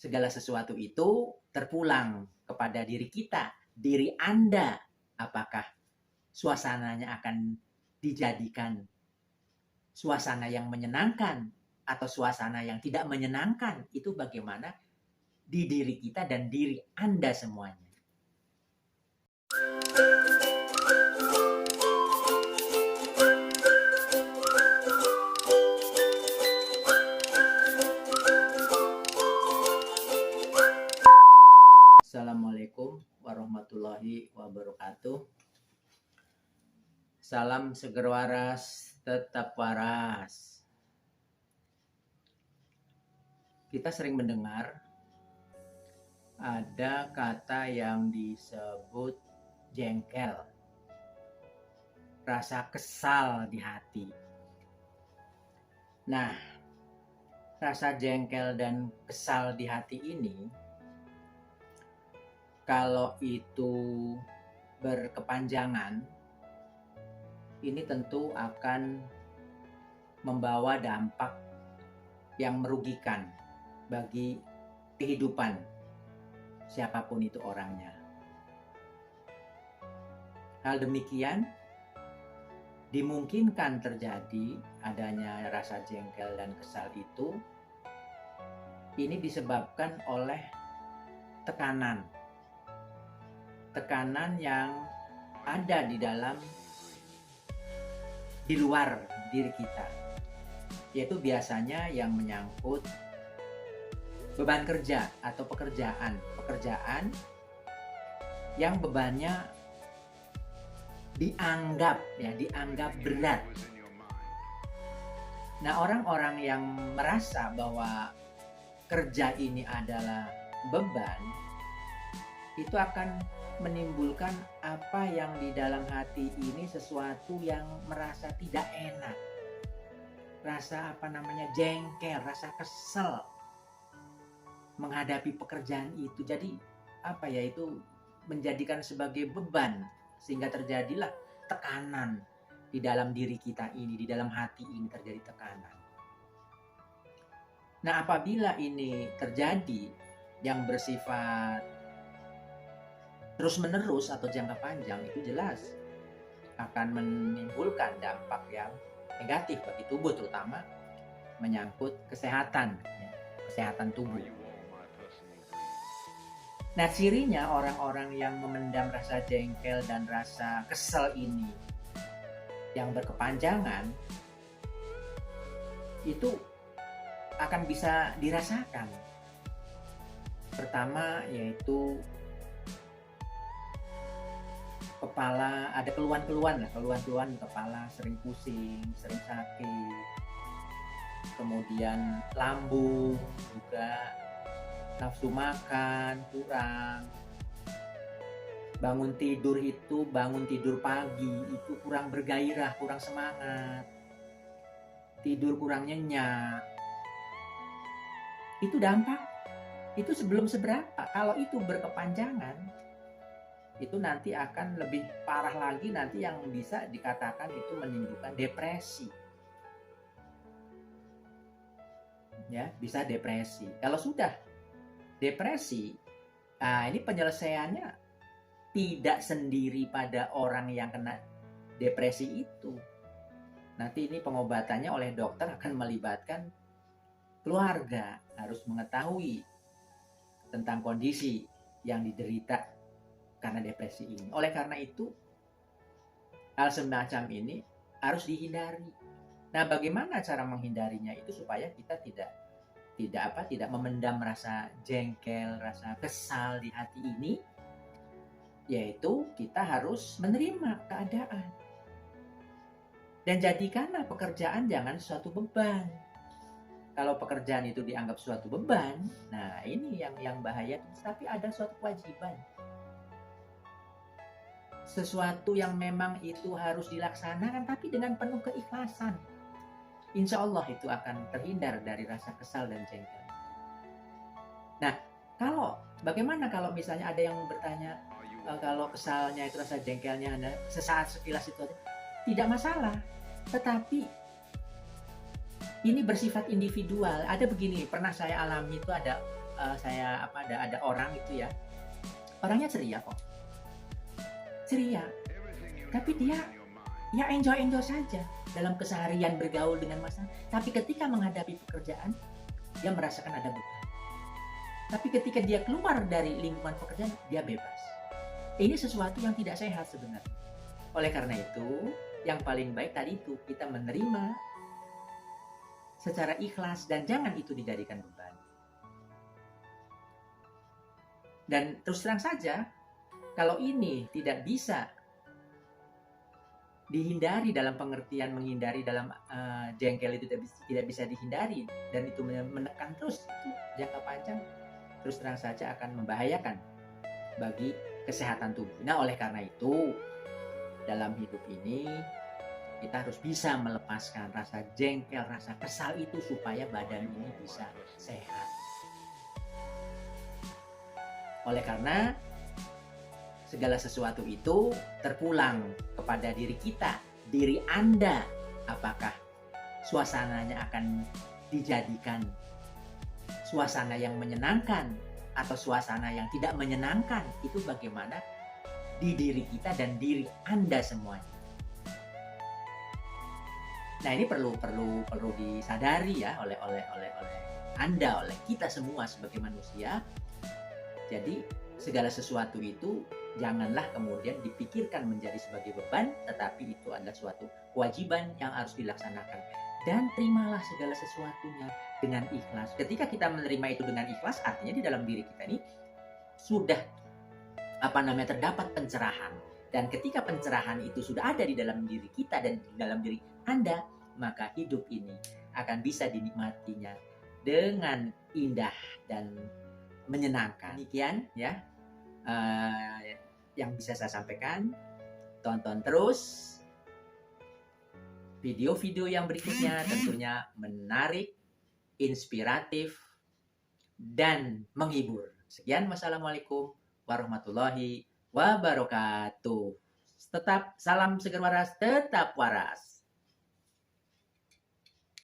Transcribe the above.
segala sesuatu itu terpulang kepada diri kita, diri Anda. Apakah suasananya akan dijadikan suasana yang menyenangkan atau suasana yang tidak menyenangkan? Itu bagaimana di diri kita dan diri Anda semuanya. Assalamualaikum warahmatullahi wabarakatuh. Salam seger waras, tetap waras. Kita sering mendengar ada kata yang disebut jengkel, rasa kesal di hati. Nah, rasa jengkel dan kesal di hati ini, kalau itu berkepanjangan, ini tentu akan membawa dampak yang merugikan bagi kehidupan siapapun itu orangnya. Hal demikian dimungkinkan terjadi adanya rasa jengkel dan kesal itu. Ini disebabkan oleh tekanan yang ada di luar diri kita, yaitu biasanya yang menyangkut beban kerja atau pekerjaan yang bebannya dianggap berat. Nah, orang-orang yang merasa bahwa kerja ini adalah beban, itu akan menimbulkan apa yang di dalam hati ini, sesuatu yang merasa tidak enak, rasa jengkel, rasa kesel menghadapi pekerjaan itu. Jadi itu menjadikan sebagai beban, sehingga terjadilah tekanan di dalam diri kita ini, di dalam hati ini terjadi tekanan. Nah, apabila ini terjadi yang bersifat terus-menerus atau jangka panjang, itu jelas akan menimbulkan dampak yang negatif bagi tubuh, terutama menyangkut kesehatan tubuh. Nah, cirinya orang-orang yang memendam rasa jengkel dan rasa kesel ini yang berkepanjangan, itu akan bisa dirasakan. Pertama, yaitu kepala, ada keluhan di kepala, sering pusing, sering sakit. Kemudian lambung juga, nafsu makan kurang. Bangun tidur pagi itu kurang bergairah, kurang semangat. Tidur kurang nyenyak. Itu dampak, itu sebelum seberapa. Kalau itu berkepanjangan, itu nanti akan lebih parah lagi, nanti yang bisa dikatakan itu menimbulkan depresi. Ya, bisa depresi. Kalau sudah depresi, ini penyelesaiannya tidak sendiri pada orang yang kena depresi itu. Nanti ini pengobatannya oleh dokter akan melibatkan keluarga, harus mengetahui tentang kondisi yang diderita karena depresi ini. Oleh karena itu, hal semacam ini harus dihindari. Nah, bagaimana cara menghindarinya itu supaya kita tidak memendam rasa jengkel, rasa kesal di hati ini, yaitu kita harus menerima keadaan. Dan jadikanlah pekerjaan jangan suatu beban. Kalau pekerjaan itu dianggap suatu beban, nah ini yang bahaya. Tapi ada suatu kewajiban, sesuatu yang memang itu harus dilaksanakan, tapi dengan penuh keikhlasan. Insya Allah itu akan terhindar dari rasa kesal dan jengkel. Nah, bagaimana kalau misalnya ada yang bertanya, kalau kesalnya itu, rasa jengkelnya hanya sesaat sekilas itu aja, tidak masalah. Tetapi ini bersifat individual. Ada begini, pernah saya alami itu, ada saya ada orang itu ya, orangnya ceria kok, ceria, tapi dia ya enjoy saja dalam keseharian bergaul dengan masyarakat. Tapi ketika menghadapi pekerjaan, dia merasakan ada beban. Tapi ketika dia keluar dari lingkungan pekerjaan, dia bebas. Ini sesuatu yang tidak sehat sebenarnya. Oleh karena itu, yang paling baik tadi itu kita menerima secara ikhlas dan jangan itu dijadikan beban. Dan terus terang saja, kalau ini tidak bisa dihindari dalam pengertian menghindari dalam jengkel itu tidak bisa dihindari dan itu menekan terus itu jangka panjang, terus terang saja akan membahayakan bagi kesehatan tubuh. Nah, oleh karena itu dalam hidup ini kita harus bisa melepaskan rasa jengkel, rasa kesal itu supaya badan ini bisa sehat. Oleh karena segala sesuatu itu terpulang kepada diri kita, diri Anda. Apakah suasananya akan dijadikan suasana yang menyenangkan atau suasana yang tidak menyenangkan? Itu bagaimana di diri kita dan diri Anda semuanya. Nah, ini perlu disadari ya oleh Anda, oleh kita semua sebagai manusia. Jadi segala sesuatu itu janganlah kemudian dipikirkan menjadi sebagai beban, tetapi itu adalah suatu kewajiban yang harus dilaksanakan. Dan terimalah segala sesuatunya dengan ikhlas. Ketika kita menerima itu dengan ikhlas, artinya di dalam diri kita ini sudah terdapat pencerahan. Dan ketika pencerahan itu sudah ada di dalam diri kita dan di dalam diri Anda, maka hidup ini akan bisa dinikmatinya dengan indah dan menyenangkan. Demikian ya yang bisa saya sampaikan. Tonton terus video-video yang berikutnya, tentunya menarik, inspiratif, dan menghibur. Sekian, wassalamualaikum warahmatullahi wabarakatuh. Tetap salam seger waras, tetap waras.